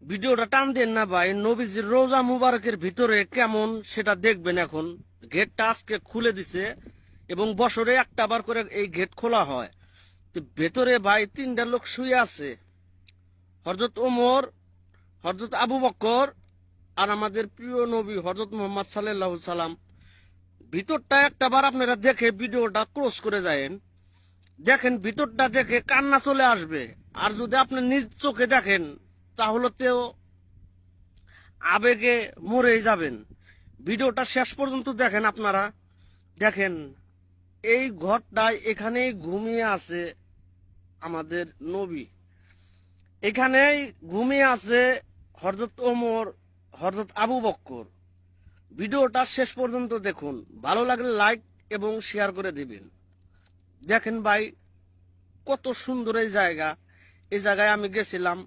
ভিডিওটা টান দেন না ভাই, নবীজির রোজা মুবারকের ভিতরে কেমন সেটা দেখবেন। এখন গেটটা আজকে খুলে দিছে এবং বছরে একটা বার করে এই গেট খোলা হয়। তো ভেতরে ভাই তিনটা লোক শুয়ে আছে, হযরত ওমর, হযরত আবু বকর আর আমাদের প্রিয় নবী হযরত মুহাম্মদ সাল্লাল্লাহু সাল্লাম। ভিতরটা একটা বার আপনারা দেখে ভিডিওটা ক্লোজ করে যায়েন। দেখেন, ভিতরটা দেখে কান্না চলে আসবে। আর যদি আপনি নিজ চোখে দেখেন তাহলে তো আবেগে মরে যাবেন। ভিডিওটা শেষ পর্যন্ত দেখেন আপনারা। দেখেন, এই ঘরটায় এখানেই ঘুমিয়ে আছে আমাদের নবী, এখানেই ঘুমিয়ে আছে হযরত ওমর, হযরত আবু বক্কর। ভিডিওটা শেষ পর্যন্ত দেখুন, ভালো লাগলে লাইক এবং শেয়ার করে দিবেন। দেখেন ভাই, কত সুন্দর এই জায়গা। এই জায়গায় আমি গেছিলাম